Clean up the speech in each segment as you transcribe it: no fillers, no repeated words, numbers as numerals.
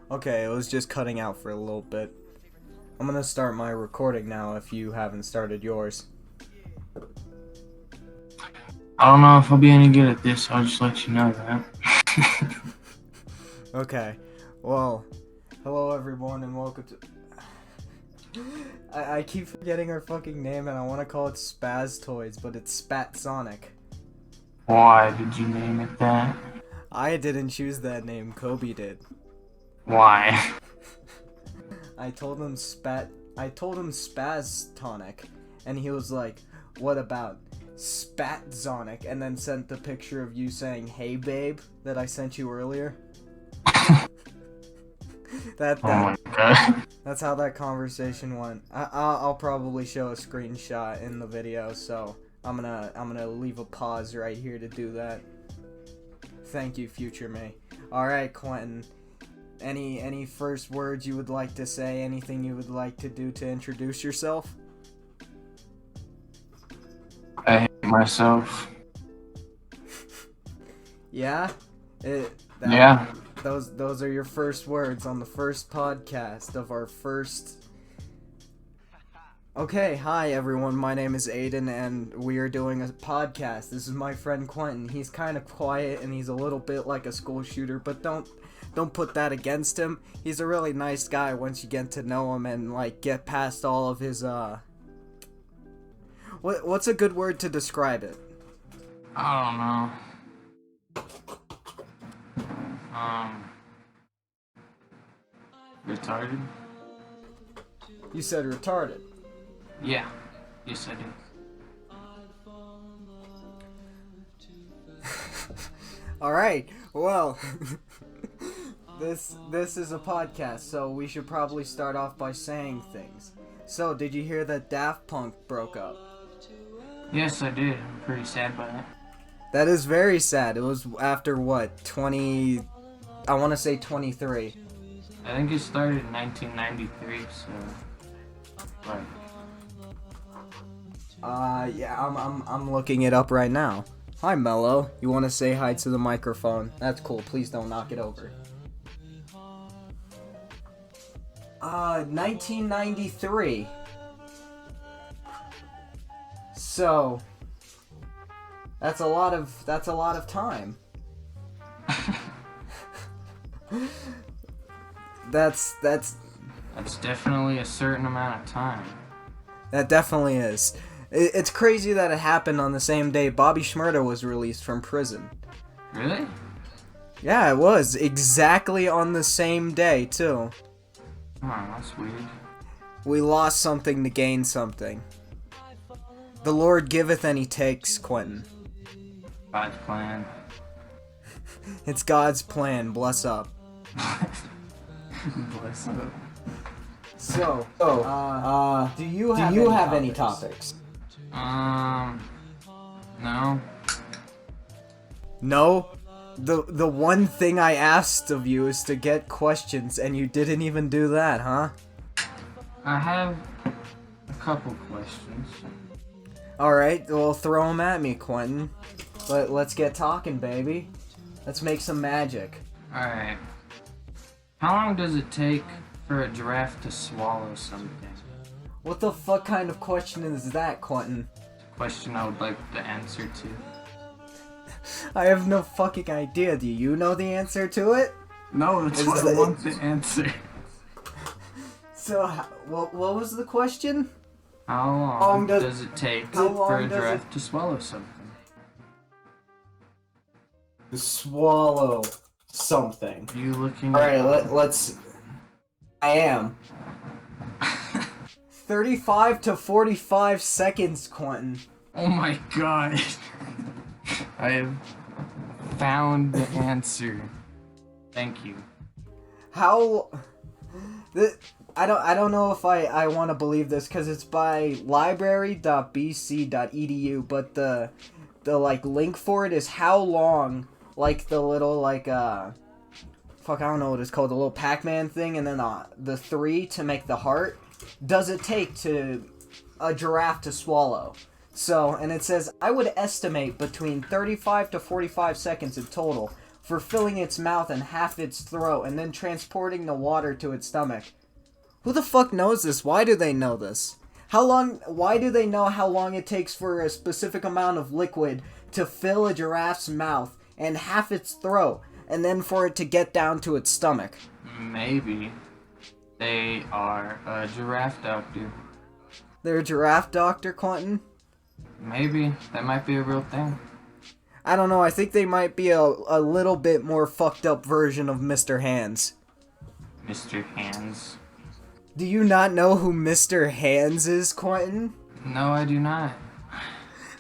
Okay, it was just cutting out for a little bit. I'm gonna start my recording now if you haven't started yours. I don't know if I'll be any good at this, I'll just let you know that. Okay, well, hello everyone and welcome to... I keep forgetting our fucking name and I want to call it Spaz Toys, but it's Spatzonic. Why did you name it that? I didn't choose that name, Kobe did. Why? I told him Spaztonic, and he was like, what about Spatzonic? And then sent the picture of you saying, hey babe, that I sent you earlier. Oh my god. That's how that conversation went. I'll probably show a screenshot in the video, so I'm gonna leave a pause right here to do that. Thank you, future me. Alright, Quentin. Any first words you would like to say? Anything you would like to do to introduce yourself? I hate myself. Yeah? Yeah. Those are your first words on the first podcast of our first... Okay, hi everyone, my name is Aiden and we are doing a podcast. This is my friend Quentin. He's kind of quiet and he's a little bit like a school shooter, but don't put that against him. He's a really nice guy once you get to know him and like get past all of his what's a good word to describe it? I don't know. Retarded? You said retarded. Yeah. Yes, I did. Alright, well, this is a podcast, so we should probably start off by saying things. So, did you hear that Daft Punk broke up? Yes, I did. I'm pretty sad by that. That is very sad. It was after what, 20... I want to say 23. I think it started in 1993, so... Right. Yeah, I'm looking it up right now. Hi, Mello. You want to say hi to the microphone? That's cool. Please don't knock it over. 1993. So, that's a lot of time. That's definitely a certain amount of time. That definitely is. It's crazy that it happened on the same day Bobby Shmurda was released from prison. Really? Yeah, it was. Exactly on the same day, too. Oh, that's weird. We lost something to gain something. The Lord giveth and he takes, Quentin. God's plan. It's God's plan. Bless up. Bless up. So, do you have any topics? No. No? The one thing I asked of you is to get questions, and you didn't even do that, huh? I have a couple questions. Alright, well, throw them at me, Quentin. Let's get talking, baby. Let's make some magic. Alright. How long does it take for a giraffe to swallow something? What the fuck kind of question is that, Quentin? Question I would like the answer to. I have no fucking idea. Do you know the answer to it? No, that's what I want the answer. So, what was the question? How long does it take for a giraffe to swallow something? To swallow something. Are you looking Alright, let's... I am. 35 to 45 seconds, Quentin. Oh my god. I have found the answer. Thank you. How... I don't know if I want to believe this because it's by library.bc.edu, but the like link for it is how long, like the little like fuck, I don't know what it's called, the little Pac-Man thing, and then the 3 to make the heart, does it take to a giraffe to swallow? So, and it says, I would estimate between 35 to 45 seconds in total for filling its mouth and half its throat and then transporting the water to its stomach. Who the fuck knows this? Why do they know this? Why do they know how long it takes for a specific amount of liquid to fill a giraffe's mouth and half its throat, and then for it to get down to its stomach? Maybe they are a giraffe doctor. They're a giraffe doctor, Quentin? Maybe. That might be a real thing. I don't know, I think they might be a little bit more fucked up version of Mr. Hands. Mr. Hands. Do you not know who Mr. Hands is, Quentin? No, I do not.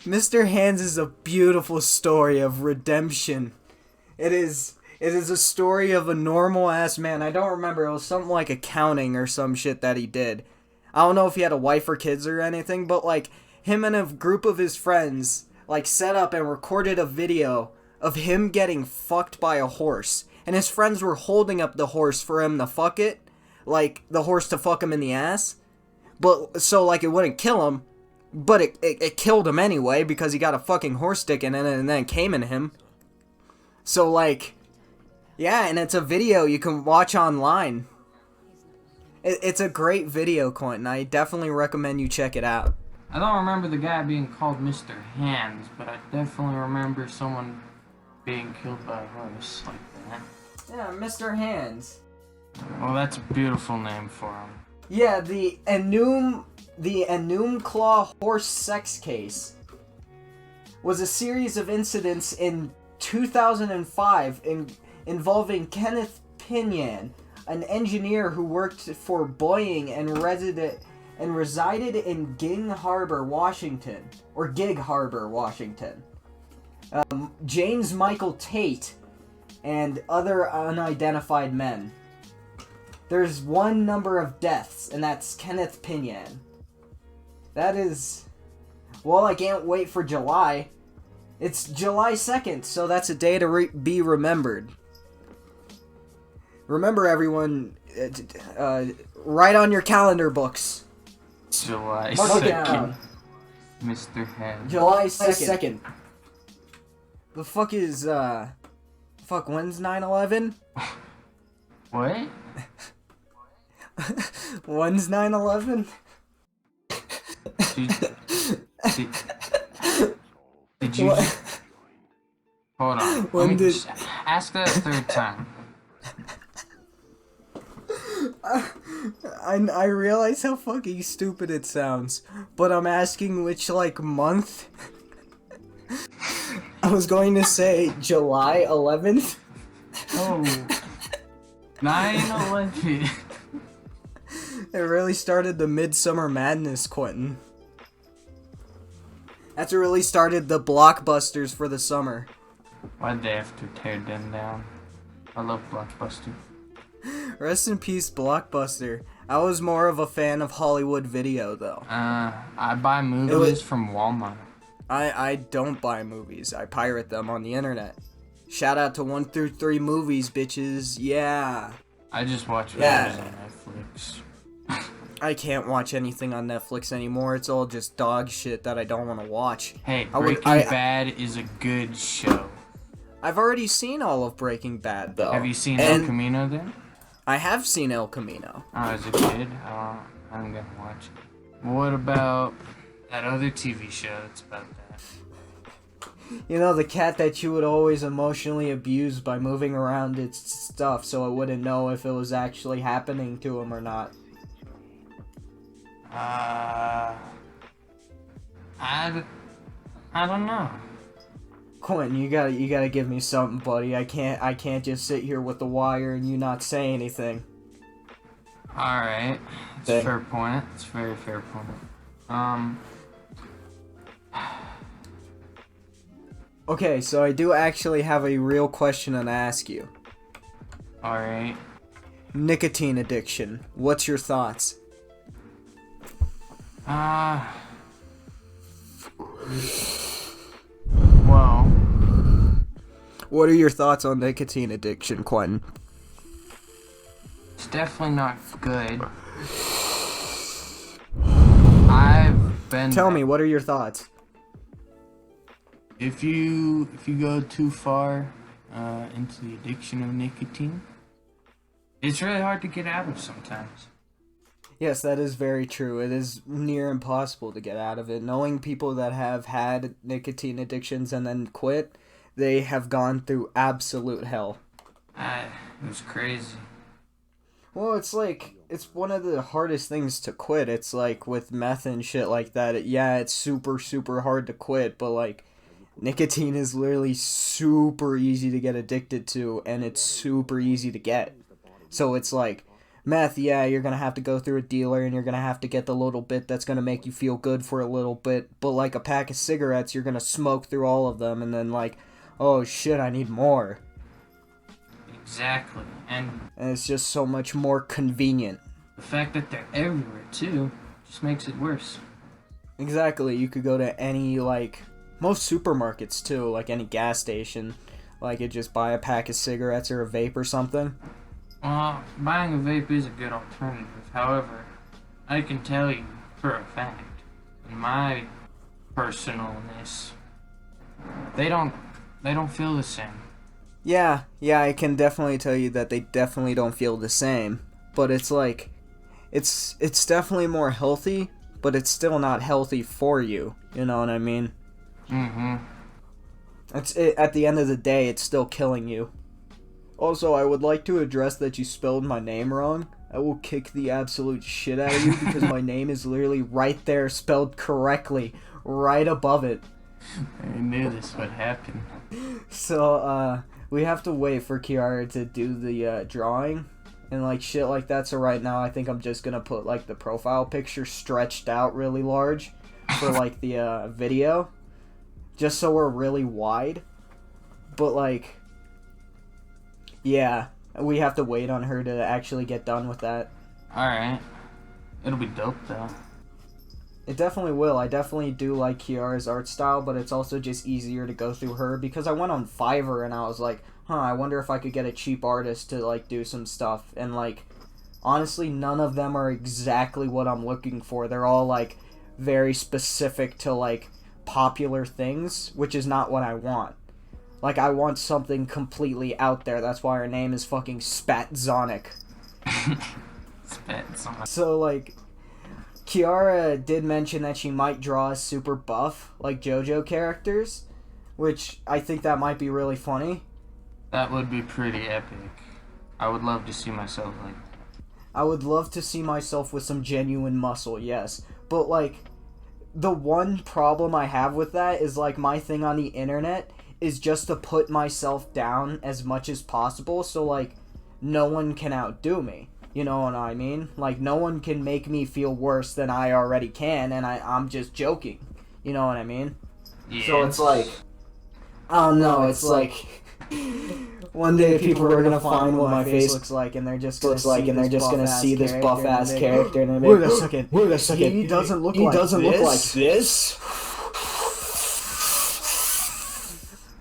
Mr. Hands is a beautiful story of redemption. It is a story of a normal-ass man. I don't remember, it was something like accounting or some shit that he did. I don't know if he had a wife or kids or anything, but, like, him and a group of his friends, like, set up and recorded a video of him getting fucked by a horse. And his friends were holding up the horse for him to fuck it. Like, the horse to fuck him in the ass. But, so, like, it wouldn't kill him. But it killed him anyway, because he got a fucking horse dick in it and then it came in him. So, like, yeah, and it's a video you can watch online. It's a great video, Quentin. I definitely recommend you check it out. I don't remember the guy being called Mr. Hands, but I definitely remember someone being killed by a horse like that. Yeah, Mr. Hands. Well, that's a beautiful name for him. Yeah, the Enumclaw horse sex case was a series of incidents in 2005 involving Kenneth Pinion, an engineer who worked for Boeing and resided in Gig Harbor, Washington. James Michael Tate, and other unidentified men. There's one number of deaths, and that's Kenneth Pinion. That is... Well, I can't wait for July. It's July 2nd, so that's a day to be remembered. Remember, everyone, write on your calendar books. July Mark 2nd. it down. Mr. Hands. July 2nd. The fuck is, when's 9/11? What? When's 9/11? Did you... What? Hold on. When Let me did... ask that a third time. I realize how fucking stupid it sounds, but I'm asking which, like, month? I was going to say July 11th. Oh. 9/11. It really started the Midsummer Madness, Quentin. That's what really started the blockbusters for the summer. Why'd they have to tear them down? I love Blockbuster. Rest in peace, Blockbuster. I was more of a fan of Hollywood Video, though. I buy movies from Walmart. I don't buy movies. I pirate them on the internet. Shout out to 1 through 3 movies, bitches. Yeah. I just watch videos on Netflix. I can't watch anything on Netflix anymore. It's all just dog shit that I don't want to watch. Hey, Breaking Bad is a good show. I've already seen all of Breaking Bad, though. Have you seen El Camino then? I have seen El Camino. Oh, as a kid? I'm gonna watch it. What about that other TV show that's about that? You know, the cat that you would always emotionally abuse by moving around its stuff so it wouldn't know if it was actually happening to him or not. I don't know. Quentin, you gotta give me something, buddy. I can't just sit here with the wire and you not say anything. Alright. It's a fair point. It's a very fair point. Okay, so I do actually have a real question to ask you. Alright. Nicotine addiction. What's your thoughts? Well. What are your thoughts on nicotine addiction, Quentin? It's definitely not good. I've been... Tell me, what are your thoughts? If you go too far into the addiction of nicotine. It's really hard to get out of sometimes. Yes, that is very true. It is near impossible to get out of it. Knowing people that have had nicotine addictions and then quit, they have gone through absolute hell. It was crazy. Well, it's like, it's one of the hardest things to quit. It's like with meth and shit like that. It's super, super hard to quit, but like, nicotine is literally super easy to get addicted to, and it's super easy to get. So it's like, meth, you're gonna have to go through a dealer, and you're gonna have to get the little bit that's gonna make you feel good for a little bit, but like a pack of cigarettes, you're gonna smoke through all of them, and then like, oh shit, I need more. Exactly, and it's just so much more convenient. The fact that they're everywhere, too, just makes it worse. Exactly, you could go to any, like, most supermarkets, too, like any gas station. Like, you just buy a pack of cigarettes or a vape or something. Well, buying a vape is a good alternative. However, I can tell you, for a fact, in my personalness, they don't feel the same. Yeah, I can definitely tell you that they definitely don't feel the same. But it's like, it's definitely more healthy, but it's still not healthy for you. You know what I mean? Mm-hmm. At the end of the day, it's still killing you. Also, I would like to address that you spelled my name wrong. I will kick the absolute shit out of you because my name is literally right there, spelled correctly, right above it. I knew this would happen. So, we have to wait for Kiara to do the drawing and like shit like that. So right now I think I'm just gonna put like the profile picture stretched out really large for like the video, just so we're really wide. But like, yeah, we have to wait on her to actually get done with that. Alright. It'll be dope though. It definitely will. I definitely do like Kiara's art style, but it's also just easier to go through her because I went on Fiverr and I was like, I wonder if I could get a cheap artist to like do some stuff. And like, honestly, none of them are exactly what I'm looking for. They're all like very specific to like popular things, which is not what I want. Like, I want something completely out there. That's why her name is fucking Spatzonic. Spatzonic. So like, Kiara did mention that she might draw us super buff, like JoJo characters, which I think that might be really funny. That would be pretty epic. I would love to see myself like that. I would love to see myself with some genuine muscle, yes. But like, the one problem I have with that is like, my thing on the internet is just to put myself down as much as possible so like, no one can outdo me. You know what I mean? Like, no one can make me feel worse than I already can, and I'm just joking. You know what I mean? Yeah. So it's like, I don't know, it's like, one day people are gonna find what my face looks like, and they're just gonna see this buff-ass character, and they're like, wait a second, he doesn't look like this?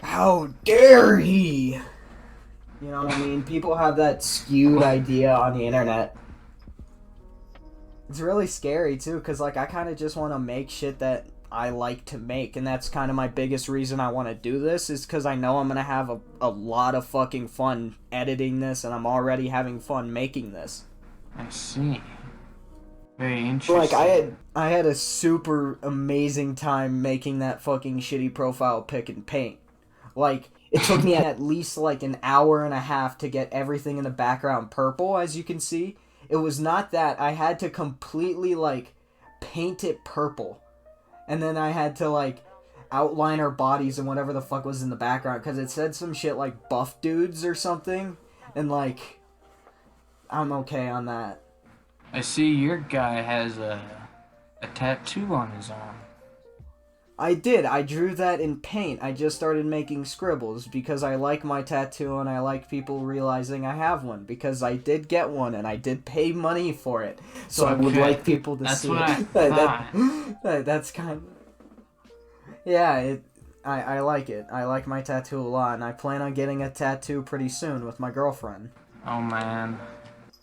How dare he? You know what I mean? People have that skewed idea on the internet. It's really scary, too, because, like, I kind of just want to make shit that I like to make, and that's kind of my biggest reason I want to do this, is because I know I'm going to have a lot of fucking fun editing this, and I'm already having fun making this. I see. Very interesting. Like, I had a super amazing time making that fucking shitty profile pic in Paint. Like, it took me at least like an hour and a half to get everything in the background purple, as you can see. It was not that. I had to completely like paint it purple. And then I had to like outline our bodies and whatever the fuck was in the background, because it said some shit like buff dudes or something. And like, I'm okay on that. I see your guy has a tattoo on his arm. I did. I drew that in Paint. I just started making scribbles because I like my tattoo and I like people realizing I have one, because I did get one and I did pay money for it. So okay. I would like people to see it. That's kind of... Yeah, I like it. I like my tattoo a lot, and I plan on getting a tattoo pretty soon with my girlfriend. Oh, man.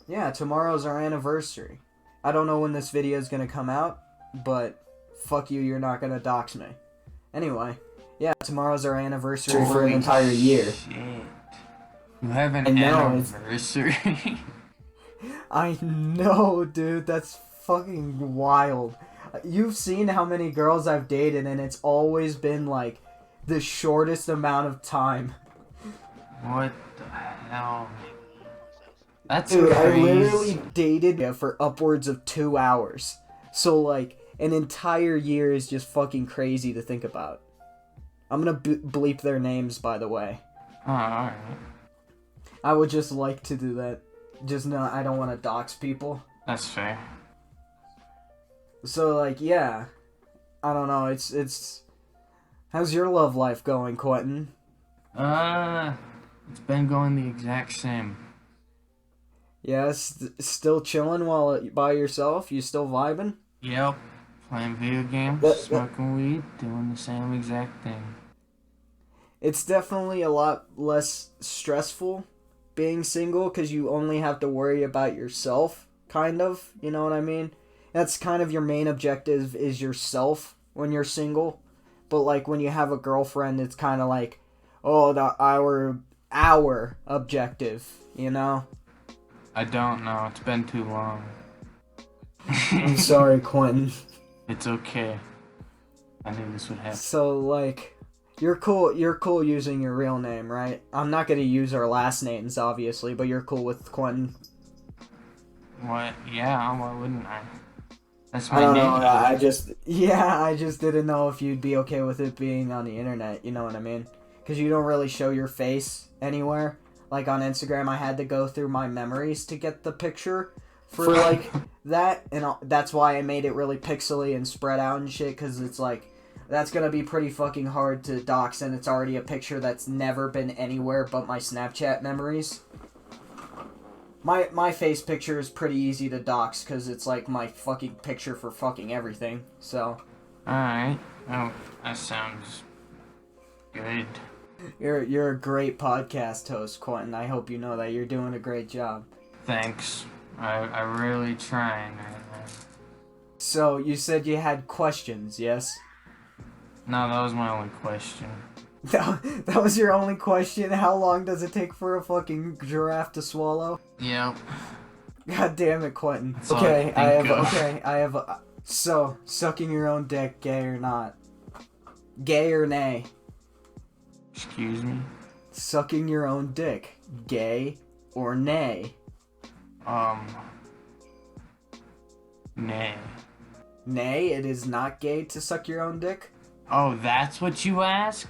Yeah, tomorrow's our anniversary. I don't know when this video is going to come out, but... fuck you, you're not gonna dox me. Anyway, Yeah, tomorrow's our anniversary for an entire year. Shit. You have an I know, anniversary? I know, dude. That's fucking wild. You've seen how many girls I've dated, and it's always been, like, the shortest amount of time. What the hell? That's Dude, crazy. I literally dated for upwards of 2 hours. So, like, an entire year is just fucking crazy to think about. I'm gonna bleep their names, by the way. Oh, alright. I would just like to do that. Just no, I don't want to dox people. That's fair. So, like, yeah. I don't know, it's... How's your love life going, Quentin? It's been going the exact same. Yeah, still chilling while by yourself? You still vibing? Yep. Playing video games, smoking weed, doing the same exact thing. It's definitely a lot less stressful being single because you only have to worry about yourself, kind of. You know what I mean? That's kind of your main objective is yourself when you're single. But, like, when you have a girlfriend, it's kind of like, oh, our objective, you know? I don't know. It's been too long. I'm sorry, Quentin. It's okay. I knew this would happen. So, like, you're cool using your real name, right? I'm not gonna use our last names, obviously, but you're cool with Quentin. What? Yeah, why wouldn't I? That's my I don't name. know, I just didn't know if you'd be okay with it being on the internet, you know what I mean? Because you don't really show your face anywhere. Like, on Instagram, I had to go through my memories to get the picture for, like, that. And that's why I made it really pixely and spread out and shit, because it's, like, that's going to be pretty fucking hard to dox, and it's already a picture that's never been anywhere but my Snapchat memories. My face picture is pretty easy to dox, because it's, like, my fucking picture for fucking everything, so. Alright. Oh, that sounds good. You're a great podcast host, Quentin. I hope you know that. You're doing a great job. Thanks. I really trying right now. So, you said you had questions, yes? No, that was my only question. That was your only question? How long does it take for a fucking giraffe to swallow? Yep. God damn it, Quentin. That's all I have so, sucking your own dick, gay or not? Gay or nay? Excuse me? Sucking your own dick, gay or nay? Nay. Nay, it is not gay to suck your own dick? Oh, that's what you asked?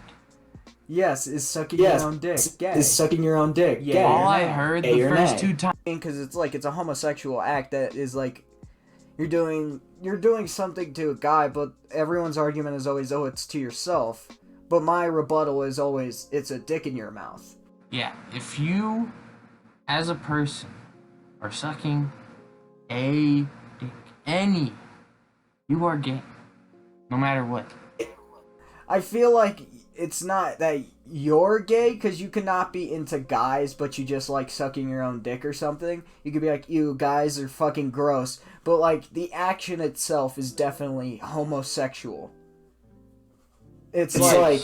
Yes, is sucking your own dick gay? Is sucking your own dick gay? All I heard the first two times. Because it's a homosexual act that is like, you're doing something to a guy, but everyone's argument is always, oh, it's to yourself. But my rebuttal is always, it's a dick in your mouth. Yeah, if you, as a person, are sucking a dick, you are gay. No matter what. I feel like it's not that you're gay, because you cannot be into guys, but you just like sucking your own dick or something. You could be like, you guys are fucking gross. But, like, the action itself is definitely homosexual. It's like,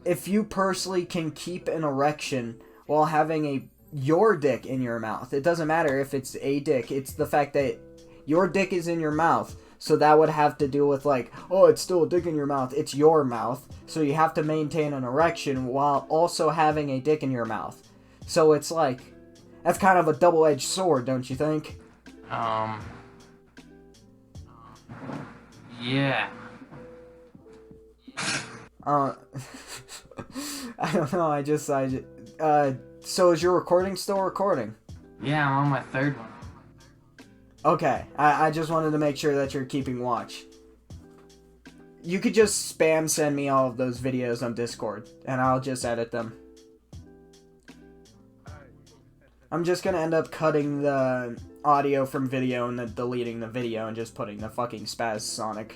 if you personally can keep an erection while having your dick in your mouth, it doesn't matter if it's a dick, it's the fact that your dick is in your mouth. So that would have to do with, like, oh, it's still a dick in your mouth. It's your mouth. So you have to maintain an erection while also having a dick in your mouth. So it's like, that's kind of a double-edged sword, don't you think? Yeah. I don't know, so is your recording still recording? Yeah, I'm on my third one. Okay, I just wanted to make sure that you're keeping watch. You could just spam send me all of those videos on Discord, and I'll just edit them. I'm just gonna end up cutting the audio from video and then deleting the video and just putting the fucking Spatzonic.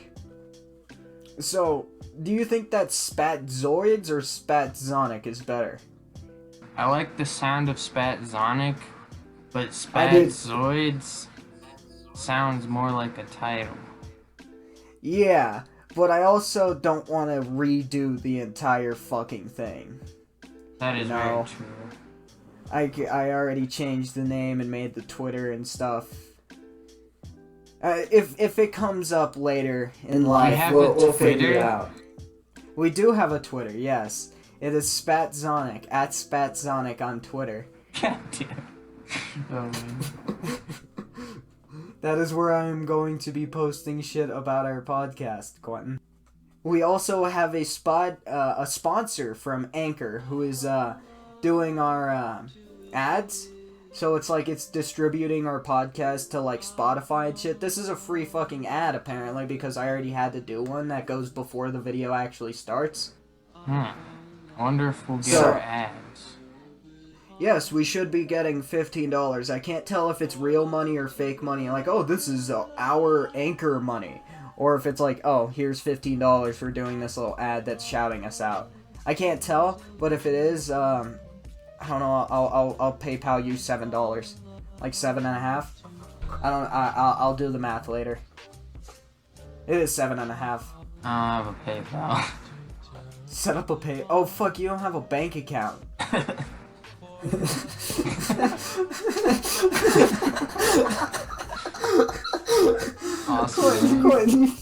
So, do you think that Spatzoids or Spatzonic is better? I like the sound of Spatzonic, but Spatzoids sounds more like a title. Yeah, But I also don't want to redo the entire fucking thing. That is very true. I already changed the name and made the Twitter and stuff. If it comes up later in life, we'll figure it out. We do have a Twitter, yes. It is Spatzonic, at Spatzonic on Twitter. God damn. Oh, man. That is where I am going to be posting shit about our podcast, Quentin. We also have a sponsor from Anchor who is doing our ads. So it's like it's distributing our podcast to like Spotify and shit. This is a free fucking ad apparently because I already had to do one that goes before the video actually starts. I wonder if we'll get our ads. Yes, we should be getting $15. I can't tell if it's real money or fake money. Like, oh, this is our Anchor money. Or if it's like, oh, here's $15 for doing this little ad that's shouting us out. I can't tell, but if it is, I don't know, I'll PayPal you $7. Like $7.50. I'll do the math later. It is $7.50. I don't have a PayPal. Set up a pay. Oh fuck! You don't have a bank account. Awesome. Quentin.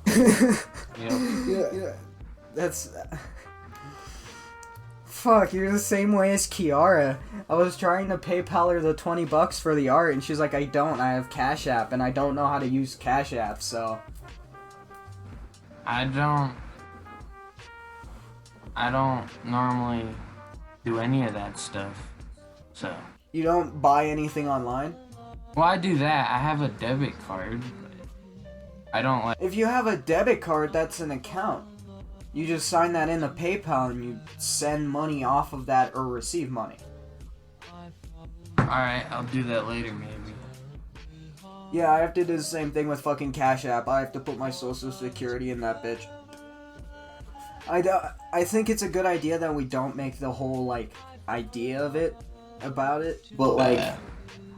Yep. Yeah. That's. Fuck! You're the same way as Kiara. I was trying to PayPal her the $20 for the art, and she's like, "I don't. I have Cash App, and I don't know how to use Cash App, so." I don't normally do any of that stuff, so. You don't buy anything online? Well, I do that. I have a debit card, but I don't like. If you have a debit card, that's an account. You just sign that into PayPal and you send money off of that or receive money. Alright, I'll do that later maybe. Yeah, I have to do the same thing with fucking Cash App. I have to put my social security in that bitch. I think it's a good idea that we don't make the whole, like, idea of it about it. But, like,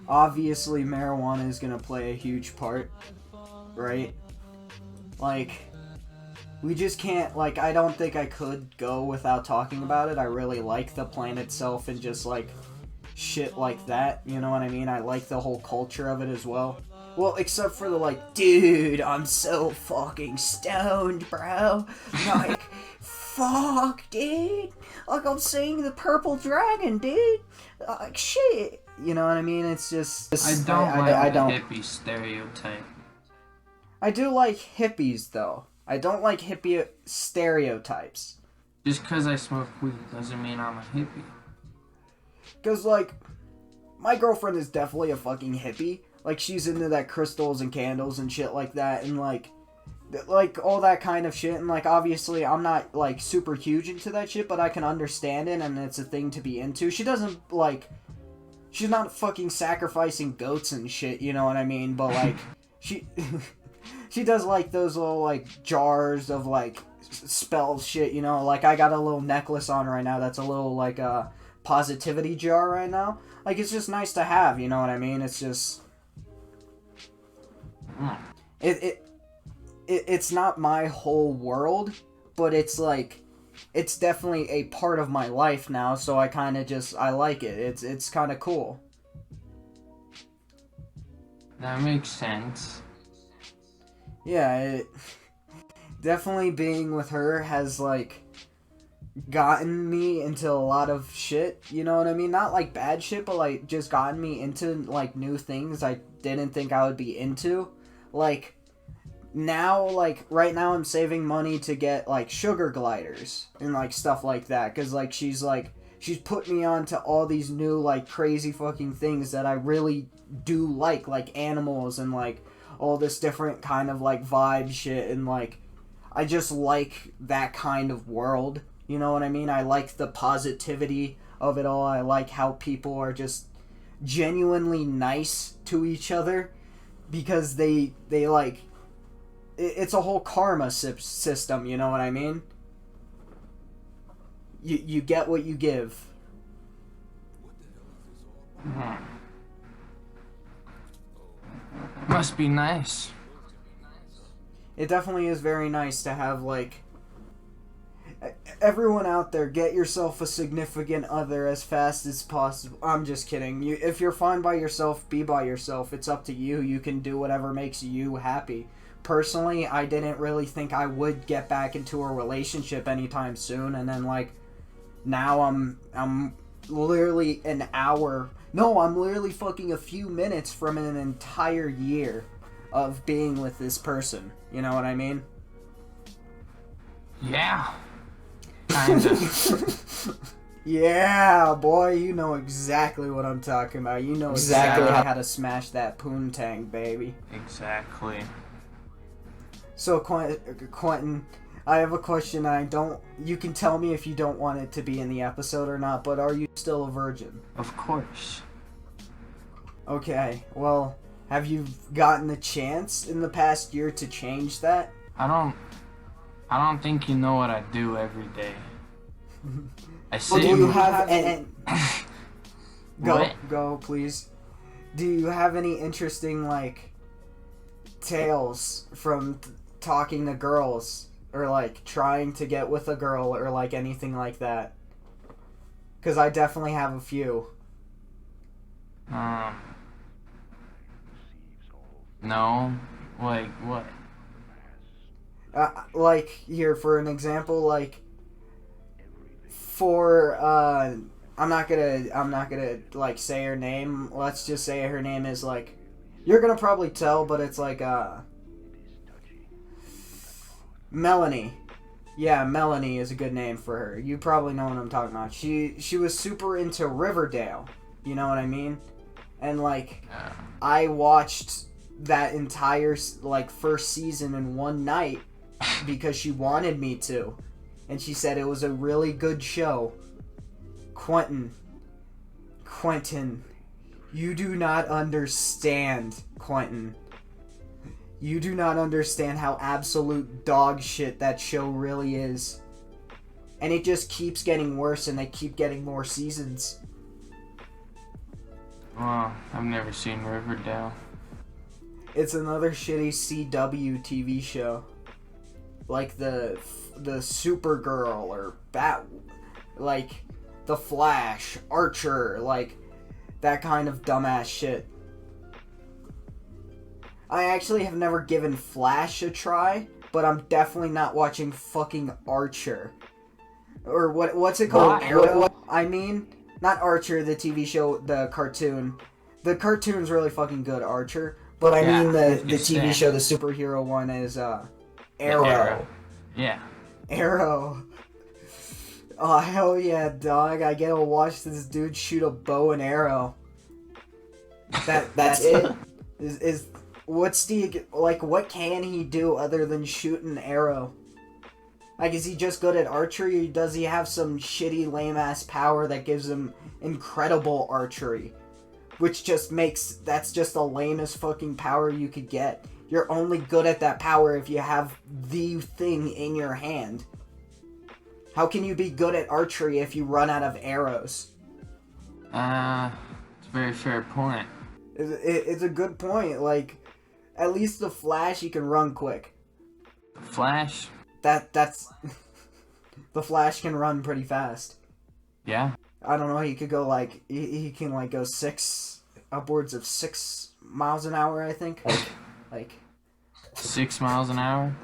obviously marijuana is gonna play a huge part, right? Like, we just can't, like, I don't think I could go without talking about it. I really like the plant itself and just, like, shit like that, you know what I mean? I like the whole culture of it as well. Well, except for the, like, dude, I'm so fucking stoned, bro. Like, fuck, dude. Like, I'm seeing the purple dragon, dude. Like, shit. You know what I mean? It's just... I don't like the hippie stereotype. I do like hippies, though. I don't like hippie stereotypes. Just because I smoke weed doesn't mean I'm a hippie. Because, like, my girlfriend is definitely a fucking hippie. Like, she's into that crystals and candles and shit like that, and, like, all that kind of shit. And, like, obviously, I'm not, like, super huge into that shit, but I can understand it, and it's a thing to be into. She doesn't, like, she's not fucking sacrificing goats and shit, you know what I mean? But, like, she does, like, those little, like, jars of, like, spell shit, you know? Like, I got a little necklace on right now that's a little, like, positivity jar right now. Like, it's just nice to have, you know what I mean? It's just... It's not my whole world, but it's like, it's definitely a part of my life now, so I kind of just, I like it. It's kind of cool. That makes sense. Yeah, definitely being with her has, like, gotten me into a lot of shit, you know what I mean? Not, like, bad shit, but, like, just gotten me into, like, new things I didn't think I would be into. Like, now, like, right now I'm saving money to get, like, sugar gliders and, like, stuff like that. Because, like, she's put me onto all these new, like, crazy fucking things that I really do like animals and, like, all this different kind of, like, vibe shit. And, like, I just like that kind of world. You know what I mean? I like the positivity of it all. I like how people are just genuinely nice to each other. Because they like, it's a whole karma system, you know what I mean? You get what you give. Must be nice. It definitely is very nice to have, like, everyone out there, get yourself a significant other as fast as possible. I'm just kidding. If you're fine by yourself, be by yourself. It's up to you. You can do whatever makes you happy. Personally, I didn't really think I would get back into a relationship anytime soon, and then, like, now I'm literally an hour... No, I'm literally fucking a few minutes from an entire year of being with this person. You know what I mean? Yeah. Kinda. Yeah, boy, you know exactly what I'm talking about. You know exactly how to smash that poontang, baby. Exactly. So, Quentin, I have a question. You can tell me if you don't want it to be in the episode or not, but are you still a virgin? Of course. Okay, well, have you gotten a chance in the past year to change that? I don't think you know what I do every day. I Well, do you have any... What? Go, please. Do you have any interesting, like, tales from talking to girls? Or, like, trying to get with a girl or, like, anything like that? Because I definitely have a few. No. Like, what? Like, here, for an example, like, for, I'm not gonna, like, say her name. Let's just say her name is, like, you're gonna probably tell, but it's, like, Melanie. Yeah, Melanie is a good name for her. You probably know what I'm talking about. She was super into Riverdale. You know what I mean? And, like, I watched that entire, like, first season in one night because she wanted me to. And she said it was a really good show. Quentin, you do not understand, Quentin. You do not understand how absolute dog shit that show really is. And it just keeps getting worse and they keep getting more seasons. Well, I've never seen Riverdale. It's another shitty CW TV show. Like the Supergirl or like the Flash, Archer, like that kind of dumbass shit. I actually have never given Flash a try, but I'm definitely not watching fucking Archer. Or what's it called? Arrow? I mean, not Archer, the TV show, the cartoon. The cartoon's really fucking good, Archer. But I mean the TV show, the superhero one is Arrow. Yeah. Arrow. Oh, hell yeah, dog. I get to watch this dude shoot a bow and arrow. That's it? What can he do other than shoot an arrow? Like, is he just good at archery, or does he have some shitty, lame-ass power that gives him incredible archery? Which that's just the lamest fucking power you could get. You're only good at that power if you have the thing in your hand. How can you be good at archery if you run out of arrows? It's a very fair point. It's a good point. Like, at least the Flash, he can run quick. Flash? That's... The Flash can run pretty fast. Yeah. I don't know, he could go, like... He can, like, go upwards of 6 miles an hour, I think. Like... 6 miles an hour?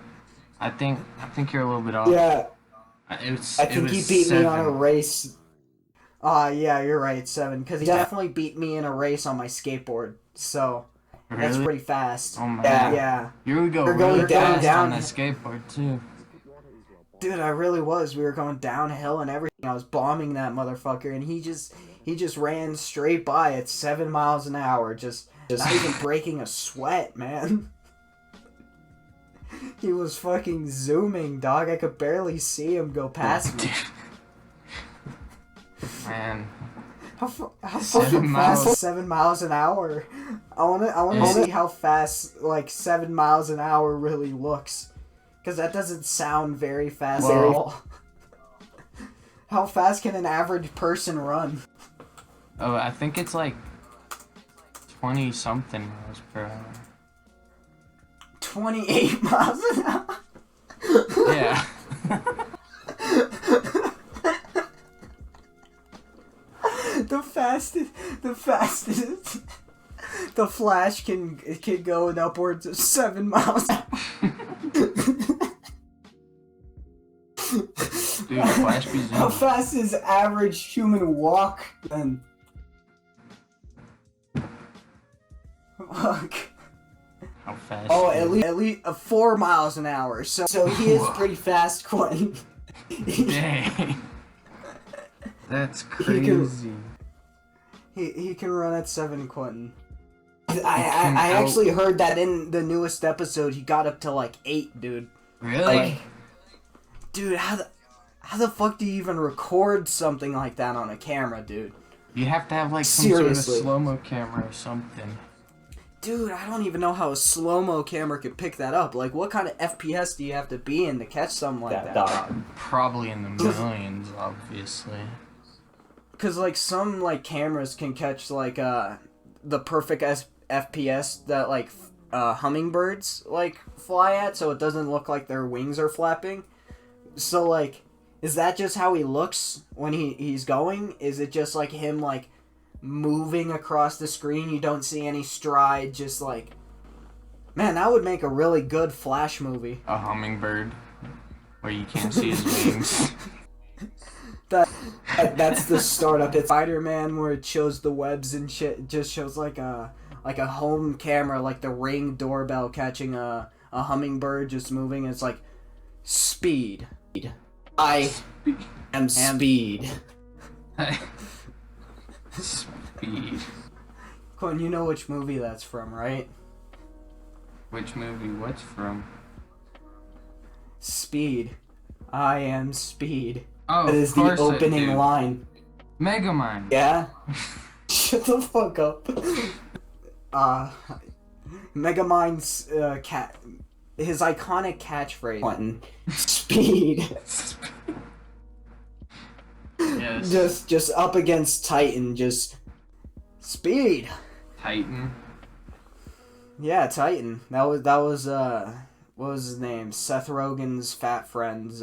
I think you're a little bit off. Yeah. I think he beat 7. me on a race. Yeah, you're right, 7. Because he definitely beat me in a race on my skateboard. So, really? That's pretty fast. Oh my god. Yeah. You would go We're really going fast down. on that skateboard, too. Dude, I really was. We were going downhill and everything. I was bombing that motherfucker, and he just ran straight by at 7 miles an hour. Just not even breaking a sweat, man. He was fucking zooming, dog. I could barely see him go past me. Man. How fucking fast is 7 miles an hour? I wanna see how fast, like, 7 miles an hour really looks. Because that doesn't sound very fast at all. How fast can an average person run? Oh, I think it's like 20-something miles per hour. 28 miles an hour. Yeah. The fastest the Flash can go in upwards of 7 miles an hour. Dude, Flash be zooming. How fast is average human walk then? Fuck. How fast? Oh, at least 4 miles an hour. So he is pretty fast, Quentin. Dang. That's crazy. He can run at 7, Quentin. I actually heard that in the newest episode he got up to like 8, dude. Really? Dude, how the fuck do you even record something like that on a camera, dude? You have to have like some sort of slow-mo camera or something. Dude, I don't even know how a slow-mo camera could pick that up. Like, what kind of FPS do you have to be in to catch something like that? Probably in the millions, obviously. Because, like, some, like, cameras can catch, like, the perfect FPS that, like, hummingbirds, like, fly at, so it doesn't look like their wings are flapping. So, like, is that just how he looks when he's going? Is it just, like, him, like, moving across the screen? You don't see any stride, just, like... Man, that would make a really good Flash movie. A hummingbird, where you can't see his wings. That's the startup. It's Spider-Man, where it shows the webs and shit. It just shows, like a home camera, like the Ring doorbell catching a hummingbird just moving. It's like, speed. I am speed. Speed. Quinn, you know which movie that's from, right? Which movie? What's from? Speed. I am speed. Oh, that is the opening line. Megamind. Yeah? Shut the fuck up. Megamind's his iconic catchphrase. Quentin. Speed. Yes. Just up against Titan, just speed. Titan. Yeah, Titan. That was what was his name? Seth Rogen's fat friend's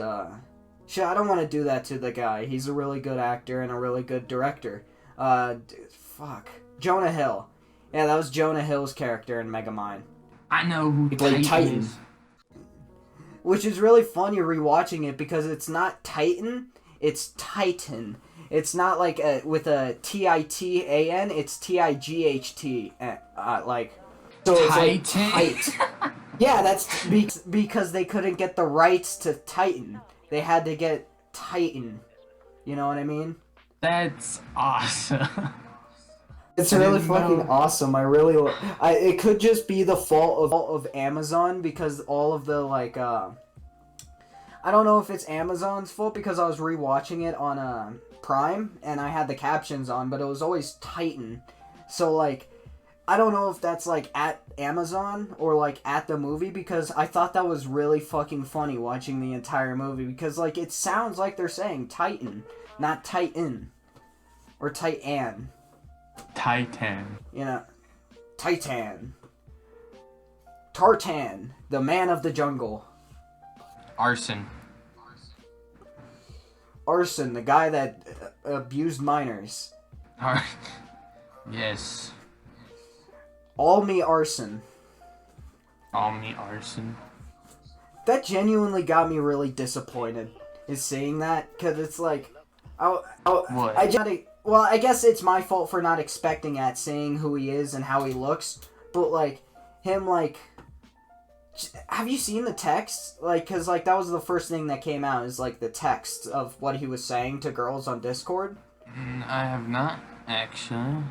shit, I don't want to do that to the guy. He's a really good actor and a really good director. Fuck. Jonah Hill. Yeah, that was Jonah Hill's character in Megamind. I know who he played Titan is. Which is really funny rewatching it because it's not Titan, it's Titan. It's not like with a Titan, it's Tight. Like, so it's like tight. Yeah, that's because they couldn't get the rights to Titan. They had to get Titan. You know what I mean? That's awesome. It's really fucking awesome. It could just be the fault of Amazon because all of the like I don't know if it's Amazon's fault because I was rewatching it on Prime and I had the captions on, but it was always Titan. So like I don't know if that's like at Amazon or like at the movie because I thought that was really fucking funny watching the entire movie because like it sounds like they're saying Titan, not Titan or Titan. Titan. You know, Titan. Tartan, the man of the jungle. Arson. Arson, the guy that abused minors. Yes. All me arson. All me arson. That genuinely got me really disappointed, is seeing that, because it's like, what? I guess it's my fault for not expecting at seeing who he is and how he looks, but like, him like, have you seen the text? Like, cause like, that was the first thing that came out, is like the text of what he was saying to girls on Discord. I have not, actually.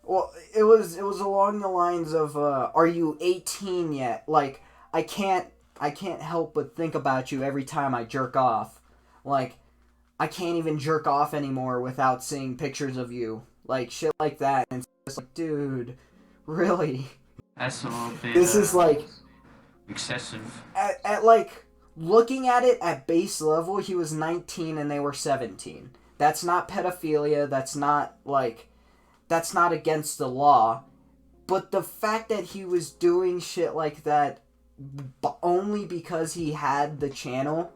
Well, it was along the lines of, are you 18 yet? Like, I can't help but think about you every time I jerk off. Like, I can't even jerk off anymore without seeing pictures of you. Like, shit like that. And it's just like, dude, really? That's a little bit, this is like... excessive. At like, looking at it at base level, he was 19 and they were 17. That's not pedophilia, that's not, like... That's not against the law. But the fact that he was doing shit like that only because he had the channel,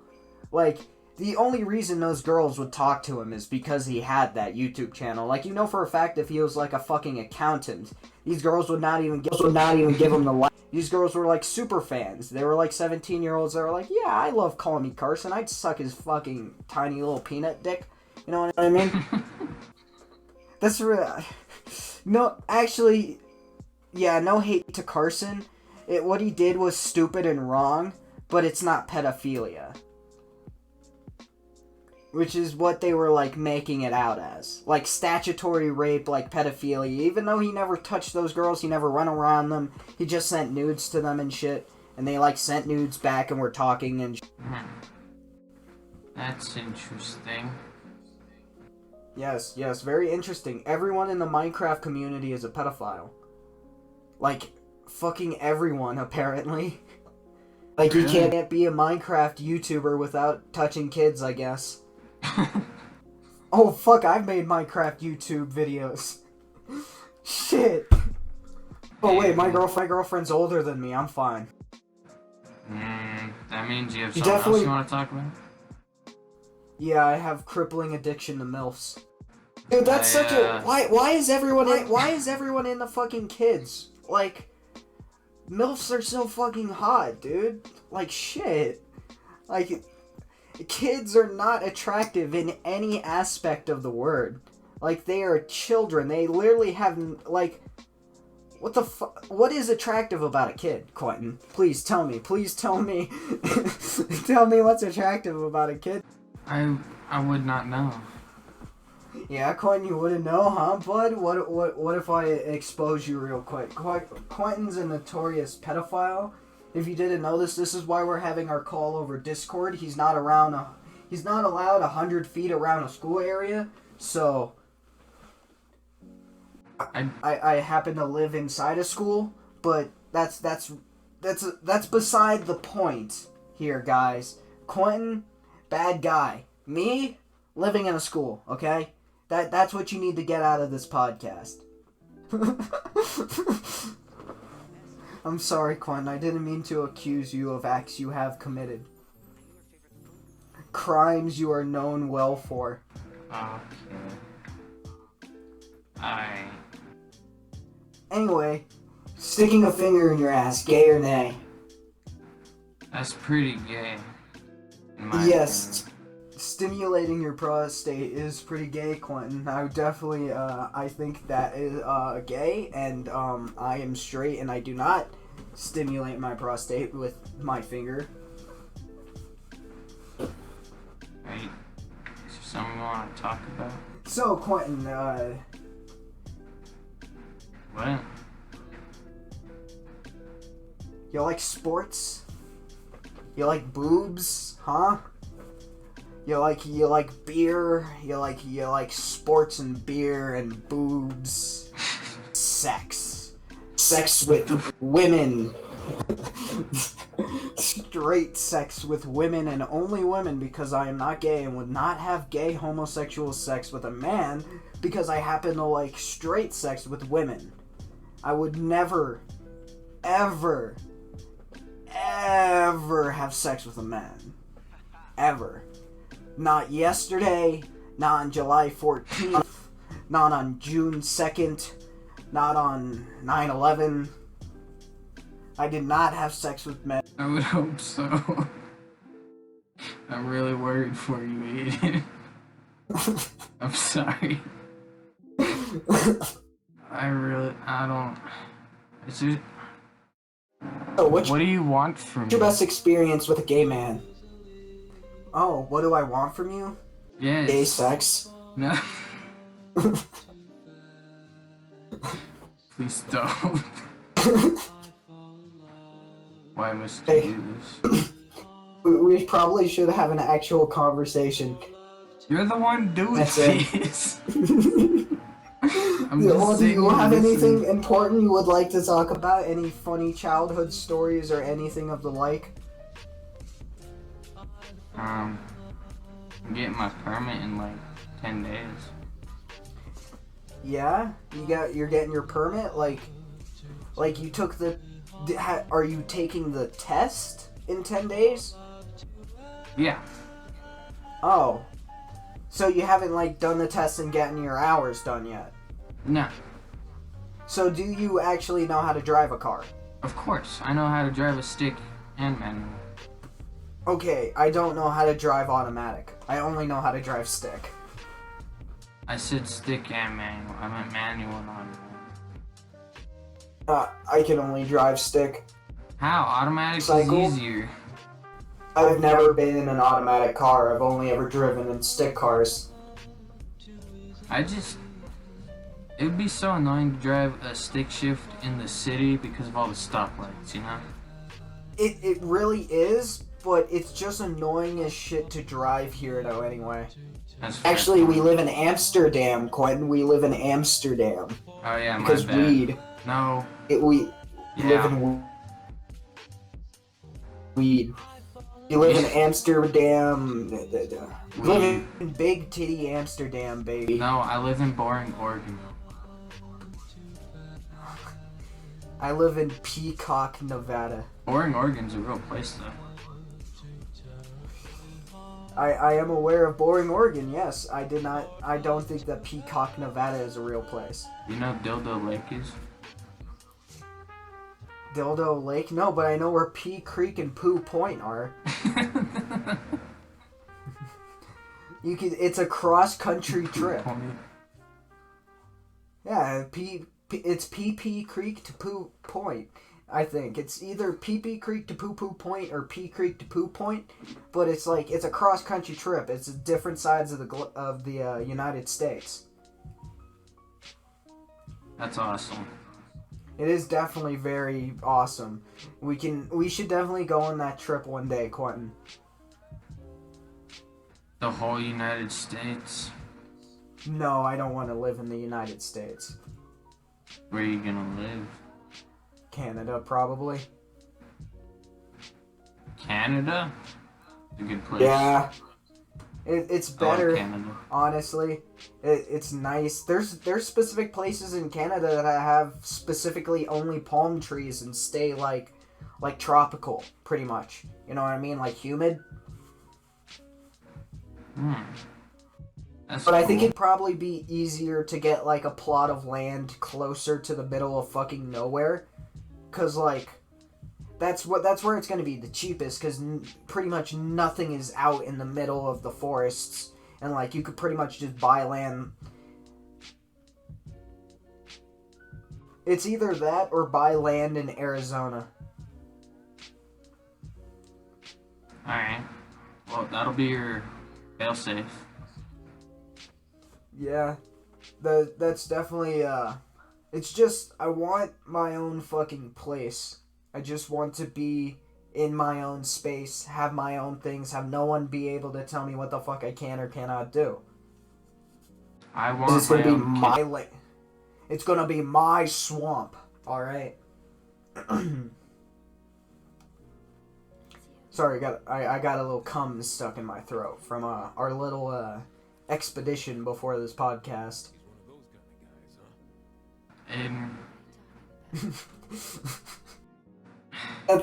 like, the only reason those girls would talk to him is because he had that YouTube channel. Like, you know for a fact if he was like a fucking accountant, these girls would not even give him the like. These girls were like super fans. They were like 17-year-olds that were like, yeah, I love Call Me Carson. I'd suck his fucking tiny little peanut dick. You know what I mean? That's real. No, actually, yeah, no hate to Carson. What he did was stupid and wrong, but it's not pedophilia. Which is what they were, like, making it out as. Like, statutory rape, like, pedophilia. Even though he never touched those girls, he never run around them, he just sent nudes to them and shit. And they, like, sent nudes back and were talking and That's interesting. Yes, very interesting. Everyone in the Minecraft community is a pedophile. Like, fucking everyone, apparently. Like, you can't be a Minecraft YouTuber without touching kids, I guess. Oh, fuck, I've made Minecraft YouTube videos. Shit. Oh, wait, my girlfriend's older than me. I'm fine. That means you have something else you want to talk about? Yeah, I have crippling addiction to MILFs. Dude, that's such a... Why is everyone in the fucking kids? Like, MILFs are so fucking hot, dude. Like, shit. Like... Kids are not attractive in any aspect of the word. Like, they are children. They literally have, like... What the fuck? What is attractive about a kid, Quentin? Please tell me. Please tell me. Tell me what's attractive about a kid. I would not know. Yeah, Quentin, you wouldn't know, huh, bud? What if I expose you real quick? Quentin's a notorious pedophile. If you didn't know this is why we're having our call over Discord. He's not allowed 100 feet around a school area, so I happen to live inside a school, but that's beside the point here, guys. Quentin, bad guy. Me, living in a school, okay? That's what you need to get out of this podcast. I'm sorry, Quentin. I didn't mean to accuse you of acts you have committed. Crimes you are known well for. Okay. Anyway, sticking a finger in your ass, gay or nay? That's pretty gay. Yes, stimulating your prostate is pretty gay, Quentin. I would definitely, I think that is gay, and I am straight, and I do not stimulate my prostate with my finger. Right. Is there something you want to talk about? So, Quentin, What? You like sports? You like boobs, huh? You like beer? You like sports and beer and boobs? Sex with women. Straight sex with women and only women, because I am not gay and would not have gay homosexual sex with a man because I happen to like straight sex with women. I would never, ever have sex with a man. Ever. Not yesterday, not on July 14th, not on June 2nd, not on 9/11. I did not have sex with men. I would hope so. I'm really worried for you, Aiden. I'm sorry. I don't... Is it... Oh, what do you want from me? Your best experience with a gay man? Oh, what do I want from you? Yes. Gay sex? No. Please don't. Why must you do this? We probably should have an actual conversation. You're the one doing this. Do you have anything important you would like to talk about? Any funny childhood stories or anything of the like? I'm getting my permit in like 10 days. Yeah? You're getting your permit? Like, Like, you took the... Are you taking the test in 10 days? Yeah. Oh. So you haven't, like, done the test and gotten your hours done yet? No. So do you actually know how to drive a car? Of course. I know how to drive a stick and manual. Okay, I don't know how to drive automatic. I only know how to drive stick. I said stick and manual. I meant manual and automatic. I can only drive stick. How? Automatic Cycle? is easier. I've never been in an automatic car. I've only ever driven in stick cars. It would be so annoying to drive a stick shift in the city because of all the stoplights, you know? It really is, but it's just annoying as shit to drive here though anyway. Actually, we live in Amsterdam, Quentin. We live in Amsterdam. Oh yeah, my because bad. weed. No. We live in weed. You live in Amsterdam. You live in big titty Amsterdam, baby. No, I live in boring Oregon. I live in Peacock, Nevada. Boring Oregon's a real place, though. I am aware of Boring, Oregon, yes. I don't think that Peacock, Nevada is a real place. You know Dildo Lake is? Dildo Lake? No, but I know where Pea Creek and Pooh Point are. It's a cross-country trip. Yeah, it's Pea Creek to Pooh Point. I think it's either Pee Creek to Poo Point or Pea Creek to Pooh Point, but it's a cross country trip. It's different sides of the United States. That's awesome. It is definitely very awesome. We should definitely go on that trip one day, Quentin. The whole United States? No, I don't want to live in the United States. Where are you gonna live? Canada, probably. Canada? It's a good place. Yeah. It's better, Canada. Honestly. It's nice. There's specific places in Canada that have specifically only palm trees and stay like tropical, pretty much. You know what I mean? Like humid. That's but cool. I think it'd probably be easier to get like a plot of land closer to the middle of fucking nowhere. Cause like, that's where it's gonna be the cheapest. Cause pretty much nothing is out in the middle of the forests, and like you could pretty much just buy land. It's either that or buy land in Arizona. All right. Well, that'll be your failsafe. Yeah, that's definitely It's just, I want my own fucking place. I just want to be in my own space, have my own things, have no one be able to tell me what the fuck I can or cannot do. I want it's gonna my be own my It's gonna be my swamp, alright? Sorry, I got a little cum stuck in my throat from our little expedition before this podcast.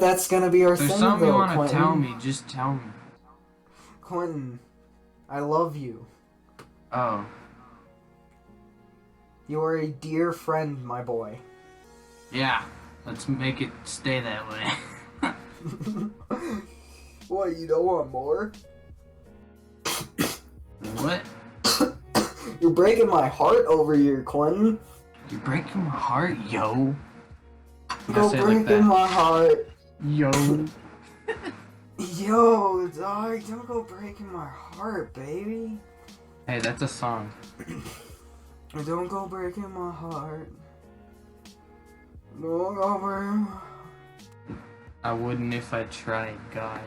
That's gonna be our thing, though, there's something you want to Quentin. tell me, just tell me. Quentin, I love you. Oh. You are a dear friend, my boy. Yeah, let's make it stay that way. What, you don't want more? What? You're breaking my heart over here, Quentin. You're breaking my heart, yo. Go breaking my heart. Yo. Yo, dog, don't go breaking my heart, baby. Hey, that's a song. Don't go breaking my heart. Don't go breaking my... I wouldn't if I tried, God.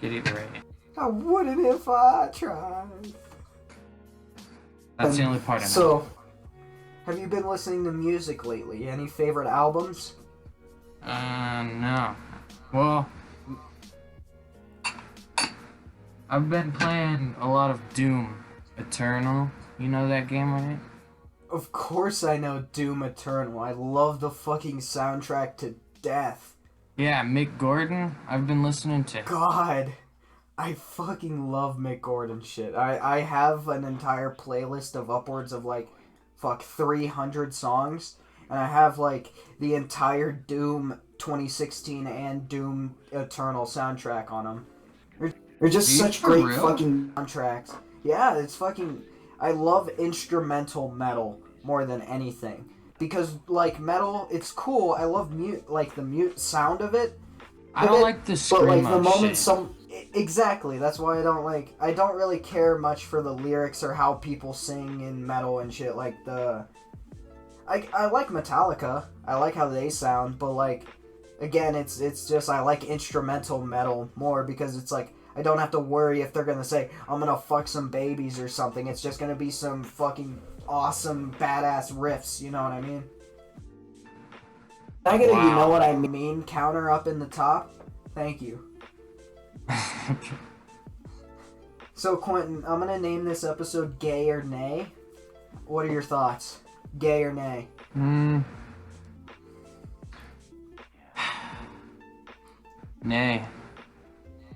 Get it right. I wouldn't if I tried. That's the only part I know. So, have you been listening to music lately? Any favorite albums? No. Well, I've been playing a lot of Doom Eternal. You know that game, right? Of course I know Doom Eternal. I love the fucking soundtrack to death. Yeah, Mick Gordon. I've been listening to. God, I fucking love Mick Gordon shit. I have an entire playlist of upwards of 300 songs, and I have the entire Doom 2016 and Doom Eternal soundtrack on them. They're just such great fucking soundtracks. Yeah, it's fucking... I love instrumental metal more than anything. Because, metal, it's cool. I love the mute sound of it. I don't like the screamo the moment shit. Exactly, that's why I don't really care much for the lyrics or how people sing in metal and shit. I like Metallica. I like how they sound, but, again, it's just I like instrumental metal more because it's I don't have to worry if they're gonna say, I'm gonna fuck some babies or something. It's just gonna be some fucking awesome, badass riffs, you know what I mean? I get a, you know what I mean, counter up in the top? Thank you. So, Quentin, I'm gonna name this episode Gay or Nay. What are your thoughts? Gay or nay? Nay.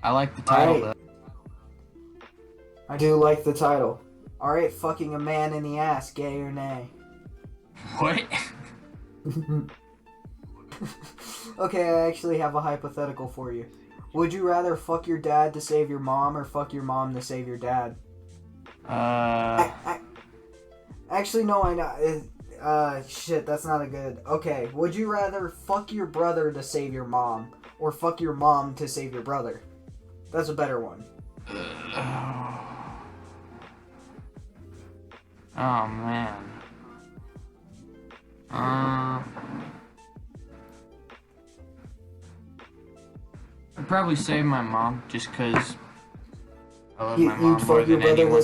I like the title, though. I do like the title. Alright, fucking a man in the ass, gay or nay? What? Okay, I actually have a hypothetical for you. Would you rather fuck your dad to save your mom or fuck your mom to save your dad? Actually, no, I know. Shit, that's not a good... Okay, would you rather fuck your brother to save your mom or fuck your mom to save your brother? That's a better one. Oh, man. I'd probably save my mom just because I love my mom more than anyone.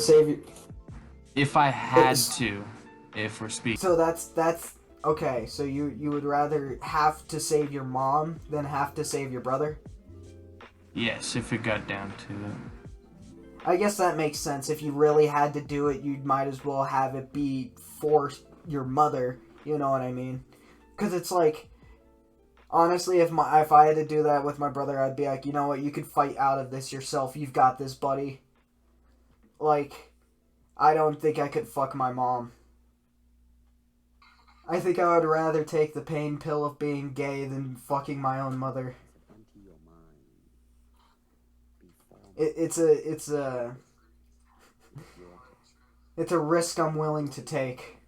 If I had to, if we're speaking. So that's okay. So you would rather have to save your mom than have to save your brother? Yes, if it got down to it. I guess that makes sense. If you really had to do it, you might as well have it be for your mother. You know what I mean? Because it's honestly, if I had to do that with my brother, I'd be like, you know what? You could fight out of this yourself. You've got this, buddy. I don't think I could fuck my mom. I think I would rather take the pain pill of being gay than fucking my own mother. It's a risk I'm willing to take.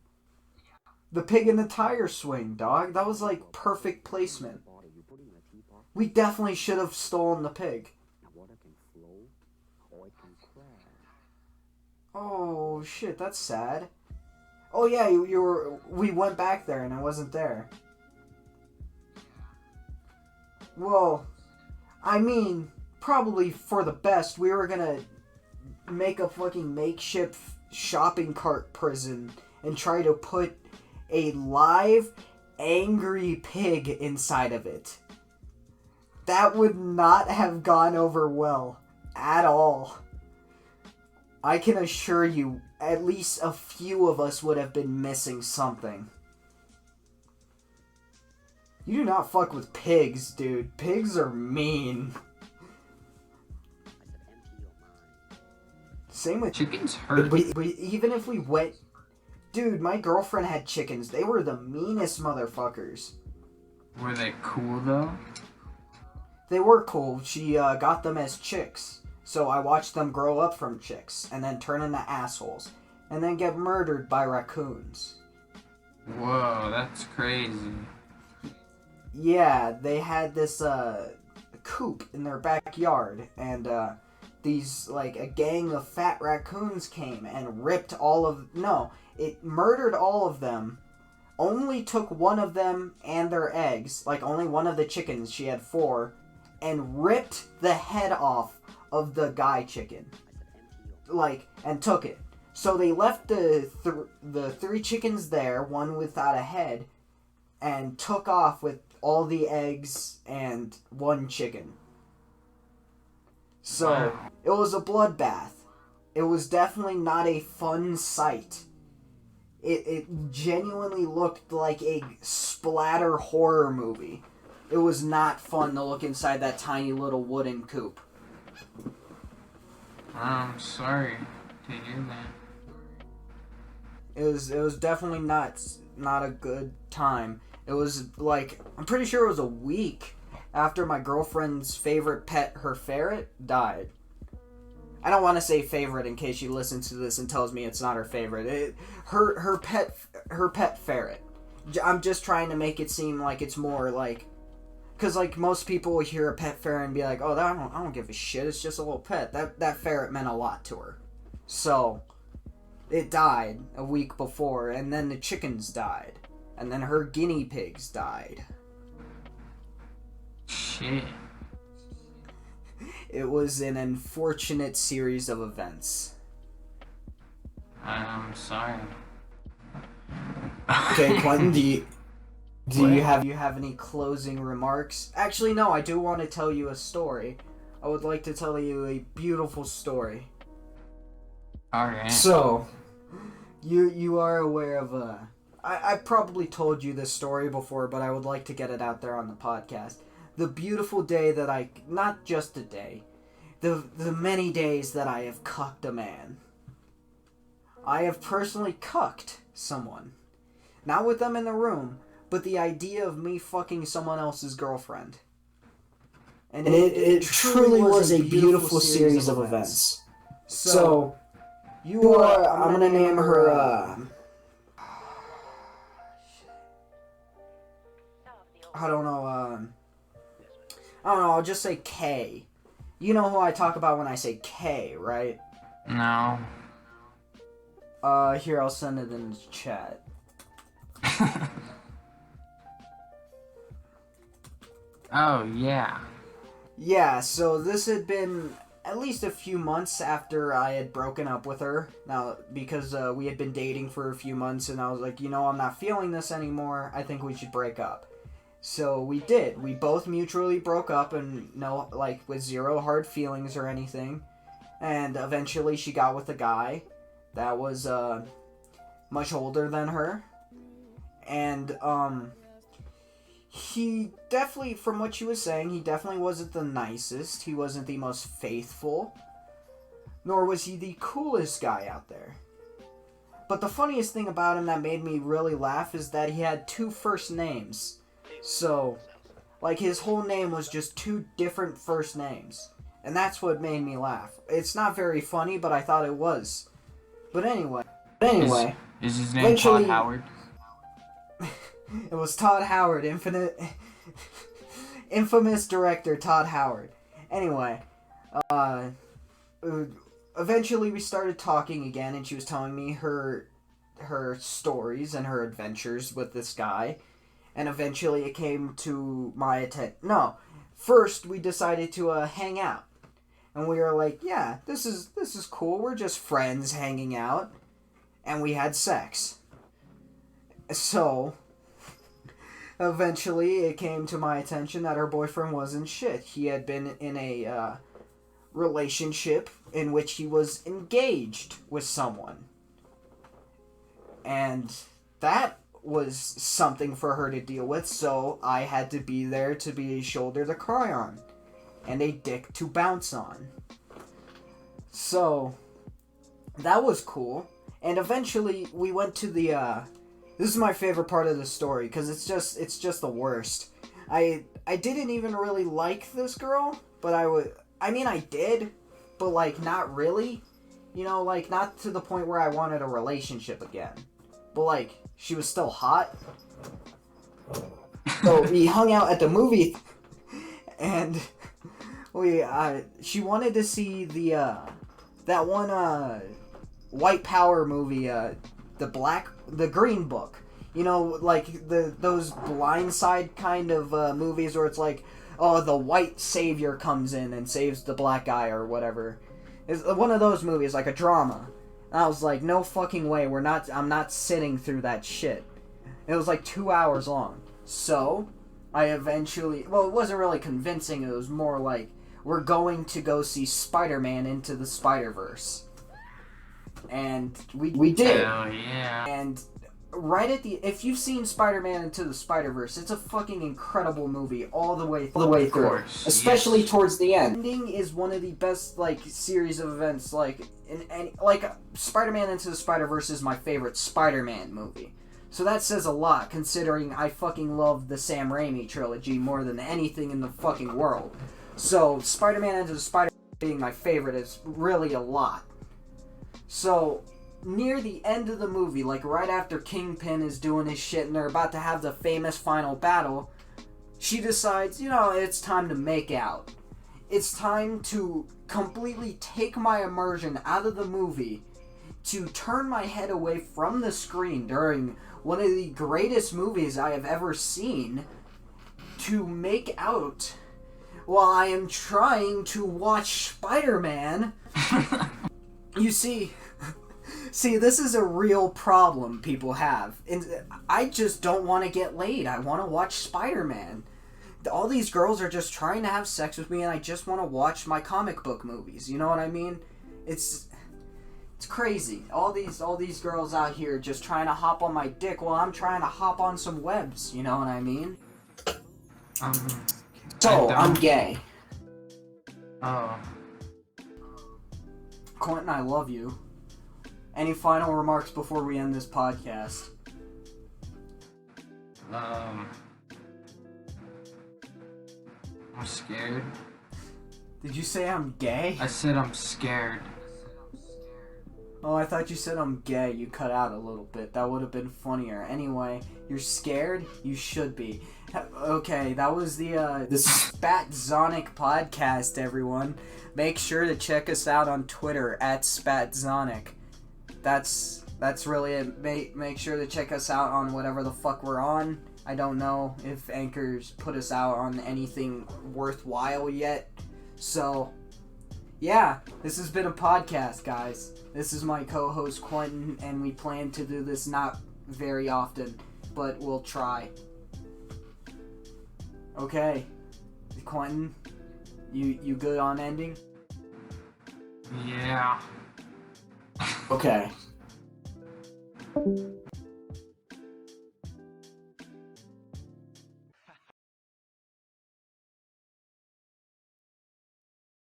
The pig in the tire swing, dog. That was perfect placement. We definitely should have stolen the pig. Oh shit, that's sad. Oh yeah, we went back there and I wasn't there. Well, I mean, probably for the best. We were gonna make a fucking makeshift shopping cart prison and try to put a live, angry pig inside of it. That would not have gone over well at all. I can assure you, at least a few of us would have been missing something. You do not fuck with pigs, dude. Pigs are mean. Same with chickens hurt. Even if we went... Dude, my girlfriend had chickens. They were the meanest motherfuckers. Were they cool, though? They were cool. She got them as chicks. So I watched them grow up from chicks, and then turn into assholes, and then get murdered by raccoons. Whoa, that's crazy. Yeah, they had this coop in their backyard, and these, a gang of fat raccoons came and ripped it murdered all of them, only took one of them and their eggs, only one of the chickens, she had 4, and ripped the head off of the guy chicken, and took it. So they left the 3 chickens there, one without a head, and took off with all the eggs and 1 chicken. So, wow. It was a bloodbath. It was definitely not a fun sight. It genuinely looked like a splatter horror movie. It was not fun to look inside that tiny little wooden coop. I'm sorry to hear that. It was definitely not a good time. It was like, I'm pretty sure it was a week after my girlfriend's favorite pet, her ferret, died. I don't want to say favorite in case she listens to this and tells me it's not her favorite. Her pet ferret. I'm just trying to make it seem like it's more like, because like most people will hear a pet ferret and be like, oh, I don't give a shit. It's just a little pet. That ferret meant a lot to her. So it died a week before, and then the chickens died, and then her guinea pigs died. Shit. It was an unfortunate series of events. I'm sorry. Okay, Quentin, do you have any closing remarks? Actually, no, I do want to tell you a story. I would like to tell you a beautiful story. Alright. So, you are aware of I probably told you this story before, but I would like to get it out there on the podcast. The beautiful day that not just a day, the many days that I have cucked a man. I have personally cucked someone. Not with them in the room, but the idea of me fucking someone else's girlfriend. And it truly was a beautiful series of events. So, I'm gonna name her, I don't know, I'll just say K. You know who I talk about when I say K, right? No. Here, I'll send it in the chat. Oh, yeah. Yeah, so this had been at least a few months after I had broken up with her. Now, because we had been dating for a few months, and I was like, I'm not feeling this anymore. I think we should break up. So we did. We both mutually broke up, and with zero hard feelings or anything. And eventually she got with a guy that was much older than her. And he definitely, from what she was saying, he definitely wasn't the nicest. He wasn't the most faithful. Nor was he the coolest guy out there. But the funniest thing about him that made me really laugh is that he had 2 first names. So, his whole name was just 2 different first names. And that's what made me laugh. It's not very funny, but I thought it was. But anyway. Is his name Todd Howard? It was Todd Howard, infamous director Todd Howard. Anyway, eventually we started talking again, and she was telling me her stories and her adventures with this guy. And eventually it came to my attention. No, first we decided to hang out, and we were like, yeah, this is cool. We're just friends hanging out, and we had sex. So eventually it came to my attention that her boyfriend wasn't shit. He had been in a relationship in which he was engaged with someone, and that was something for her to deal with, so I had to be there to be a shoulder to cry on and a dick to bounce on. So that was cool. And eventually we went to the this is my favorite part of the story, because it's just the worst. I didn't even really like this girl, but I did, but not really, not to the point where I wanted a relationship again. But she was still hot. So we hung out at the movie, and she wanted to see that one white power movie, the Green Book. Those Blindside kind of movies where it's the white savior comes in and saves the black guy or whatever. It's one of those movies, like a drama. I was like, no fucking way, I'm not sitting through that shit. It was 2 hours long. So, I eventually, it wasn't really convincing, it was more we're going to go see Spider-Man Into the Spider-Verse. And we did. Oh, yeah. And if you've seen Spider-Man Into the Spider-Verse, it's a fucking incredible movie all the way through. Of course, Especially yes. towards the end. The ending is one of the best, like, series of events, like, Spider-Man Into the Spider-Verse is my favorite Spider-Man movie. So that says a lot, considering I fucking love the Sam Raimi trilogy more than anything in the fucking world. So, Spider-Man Into the Spider-Verse being my favorite is really a lot. So, near the end of the movie, like right after Kingpin is doing his shit and they're about to have the famous final battle, she decides, it's time to make out. It's time to completely take my immersion out of the movie, to turn my head away from the screen during one of the greatest movies I have ever seen, to make out while I am trying to watch Spider-Man. You see, this is a real problem people have. And I just don't want to get laid. I want to watch Spider-Man. All these girls are just trying to have sex with me, and I just want to watch my comic book movies. You know what I mean? It's crazy. All these girls out here just trying to hop on my dick while I'm trying to hop on some webs. You know what I mean? So, I'm gay. Oh. Quentin, I love you. Any final remarks before we end this podcast? I'm scared. Did you say I'm gay? I said I'm scared. Oh, I thought you said I'm gay. You cut out a little bit. That would have been funnier. Anyway, you're scared? You should be. Okay, that was the Spatzonic Podcast, everyone. Make sure to check us out on Twitter at Spatzonic. That's really it. Make sure to check us out on whatever the fuck we're on. I don't know if Anchor's put us out on anything worthwhile yet. So, yeah, this has been a podcast, guys. This is my co-host Quentin, and we plan to do this not very often, but we'll try. Okay, Quentin, you good on ending? Yeah. Okay.